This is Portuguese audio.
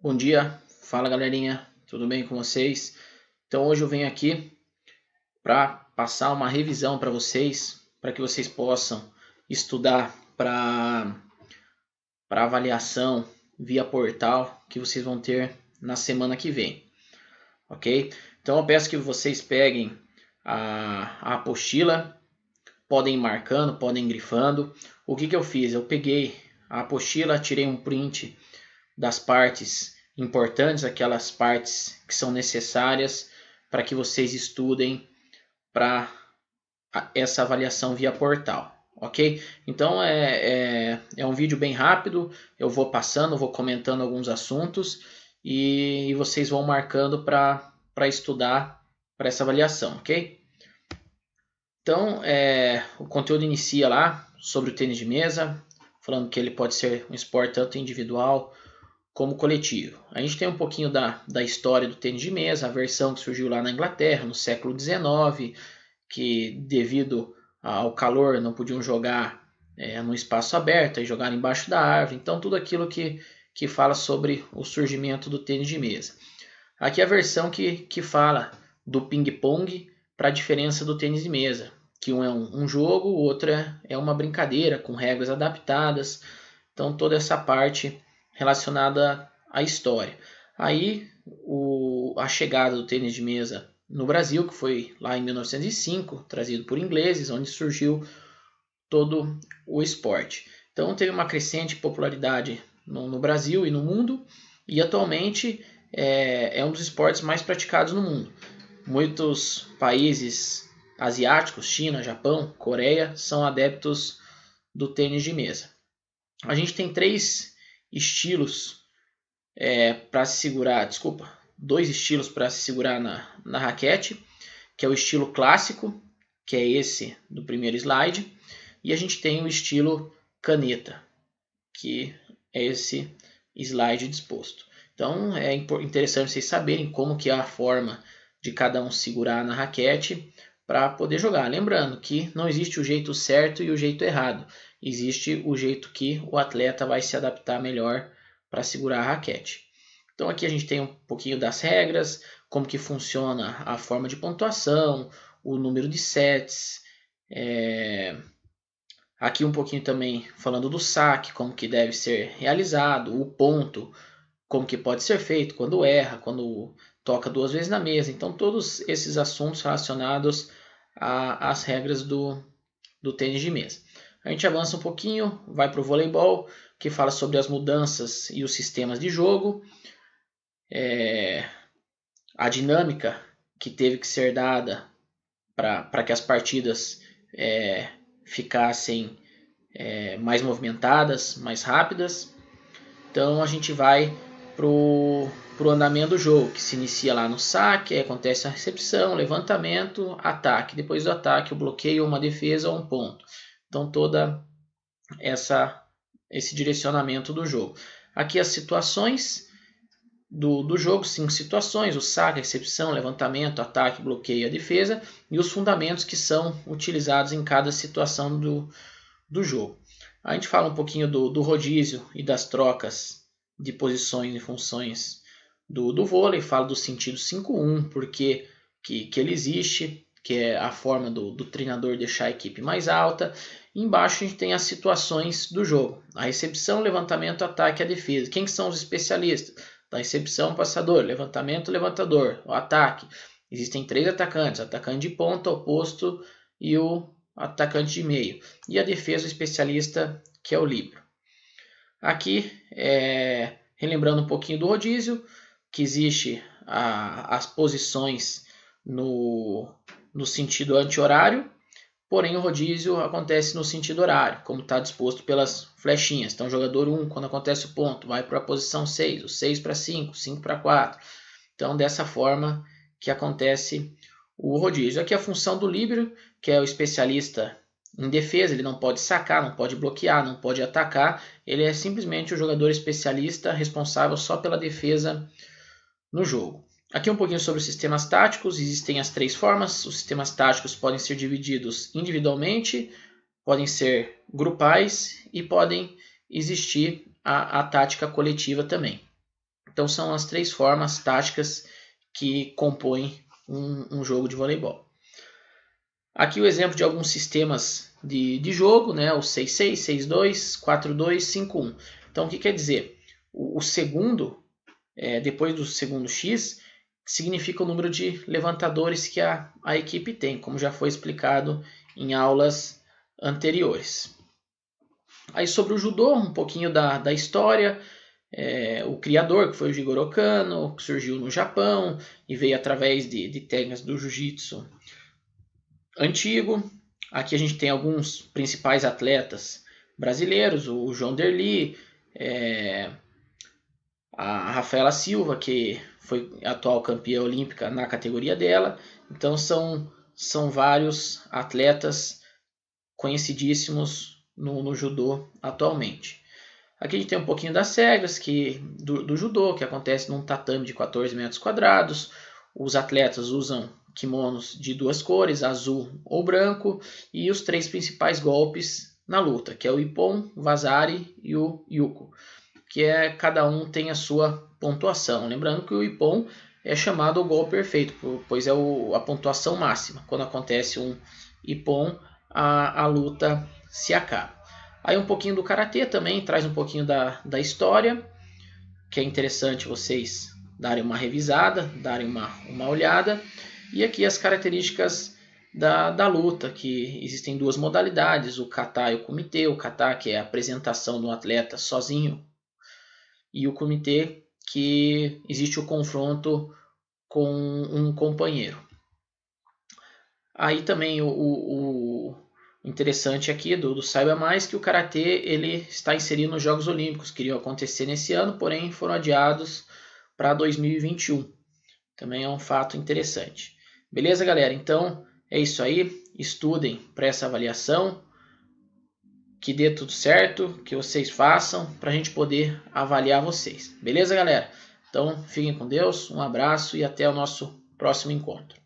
Bom dia, fala galerinha, tudo bem com vocês? Então hoje eu venho aqui para passar uma revisão para vocês, para que vocês possam estudar para avaliação via portal que vocês vão ter na semana que vem, ok? Então eu peço que vocês peguem a apostila, podem ir marcando, podem ir grifando. O que eu fiz? Eu peguei a apostila, tirei um print das partes importantes, aquelas partes que são necessárias para que vocês estudem para essa avaliação via portal, ok? Então é um vídeo bem rápido, eu vou passando, vou comentando alguns assuntos e vocês vão marcando para estudar para essa avaliação, ok? Então o conteúdo inicia lá sobre o tênis de mesa, falando que ele pode ser um esporte tanto individual como coletivo. A gente tem um pouquinho da história do tênis de mesa, a versão que surgiu lá na Inglaterra no século XIX, que devido ao calor não podiam jogar no espaço aberto, e jogar embaixo da árvore. Então tudo aquilo que fala sobre o surgimento do tênis de mesa. Aqui a versão que fala do ping-pong para a diferença do tênis de mesa, que um é um jogo, o outro é uma brincadeira com regras adaptadas. Então toda essa parte relacionada à história. Aí a chegada do tênis de mesa no Brasil, que foi lá em 1905, trazido por ingleses, onde surgiu todo o esporte. Então teve uma crescente popularidade no Brasil e no mundo, e atualmente é um dos esportes mais praticados no mundo. Muitos países asiáticos, China, Japão, Coreia, são adeptos do tênis de mesa. A gente tem dois estilos para se segurar na raquete, que é o estilo clássico, que é esse do primeiro slide, e a gente tem o estilo caneta, que é esse slide disposto. Então é interessante vocês saberem como que é a forma de cada um segurar na raquete para poder jogar. Lembrando que não existe o jeito certo e o jeito errado. Existe o jeito que o atleta vai se adaptar melhor para segurar a raquete. Então aqui a gente tem um pouquinho das regras, como que funciona a forma de pontuação, o número de sets. Aqui um pouquinho também falando do saque, como que deve ser realizado, o ponto, como que pode ser feito quando erra, quando toca duas vezes na mesa. Então todos esses assuntos relacionados às regras do tênis de mesa. A gente avança um pouquinho, vai para o voleibol, que fala sobre as mudanças e os sistemas de jogo. A dinâmica que teve que ser dada para que as partidas ficassem mais movimentadas, mais rápidas. Então a gente vai pro andamento do jogo, que se inicia lá no saque, acontece a recepção, levantamento, ataque. Depois do ataque, o bloqueio, uma defesa ou um ponto. Então toda esse direcionamento do jogo. Aqui as situações do jogo, 5 situações: o saque, a recepção, levantamento, ataque, bloqueio e a defesa, e os fundamentos que são utilizados em cada situação do jogo. A gente fala um pouquinho do rodízio e das trocas de posições e funções do vôlei, fala do sentido 5-1, porque que ele existe, que é a forma do treinador deixar a equipe mais alta. E embaixo a gente tem as situações do jogo: a recepção, levantamento, ataque e a defesa. Quem são os especialistas? Da recepção, passador; levantamento, levantador; o ataque, existem 3 atacantes: atacante de ponta, oposto e o atacante de meio; e a defesa, o especialista, que é o líbero. Aqui, relembrando um pouquinho do rodízio, que existe as posições no sentido anti-horário, porém o rodízio acontece no sentido horário, como está disposto pelas flechinhas. Então, jogador 1, quando acontece o ponto, vai para a posição 6, o 6 para 5, 5 para 4. Então, dessa forma que acontece o rodízio. Aqui a função do líbero, que é o especialista em defesa. Ele não pode sacar, não pode bloquear, não pode atacar. Ele é simplesmente o jogador especialista responsável só pela defesa no jogo. Aqui um pouquinho sobre os sistemas táticos. Existem as 3 formas. Os sistemas táticos podem ser divididos individualmente, podem ser grupais e podem existir a tática coletiva também. Então são as 3 formas táticas que compõem um jogo de voleibol. Aqui o exemplo de alguns sistemas de jogo, né? O 6-6, 6-2, 4-2, 5-1. Então o que quer dizer? O segundo, depois do segundo X, significa o número de levantadores que a equipe tem, como já foi explicado em aulas anteriores. Aí sobre o judô, um pouquinho da história. O criador, que foi o Jigoro Kano, que surgiu no Japão e veio através de técnicas do jiu-jitsu antigo. Aqui a gente tem alguns principais atletas brasileiros, o João Derli, a Rafaela Silva, que foi atual campeã olímpica na categoria dela. Então são vários atletas conhecidíssimos no judô atualmente. Aqui a gente tem um pouquinho das regras do judô, que acontece num tatame de 14 metros quadrados. Os atletas usam kimonos de 2 cores, azul ou branco, e os 3 principais golpes na luta, que é o Ippon, Vazari e o Yuko, que cada um tem a sua pontuação. Lembrando que o Ippon é chamado o golpe perfeito, pois é a pontuação máxima. Quando acontece um Ippon, a luta se acaba. Aí um pouquinho do Karatê também, traz um pouquinho da história, que é interessante vocês darem uma revisada, darem uma olhada. E aqui as características da luta, que existem 2 modalidades, o kata e o kumite. O kata, que é a apresentação de um atleta sozinho, e o kumite, que existe o confronto com um companheiro. Aí também o interessante aqui do Saiba Mais, que o Karatê ele está inserido nos Jogos Olímpicos, que iriam acontecer nesse ano, porém foram adiados para 2021. Também é um fato interessante. Beleza, galera? Então é isso aí. Estudem para essa avaliação. Que dê tudo certo, que vocês façam, para a gente poder avaliar vocês. Beleza, galera? Então fiquem com Deus, um abraço e até o nosso próximo encontro.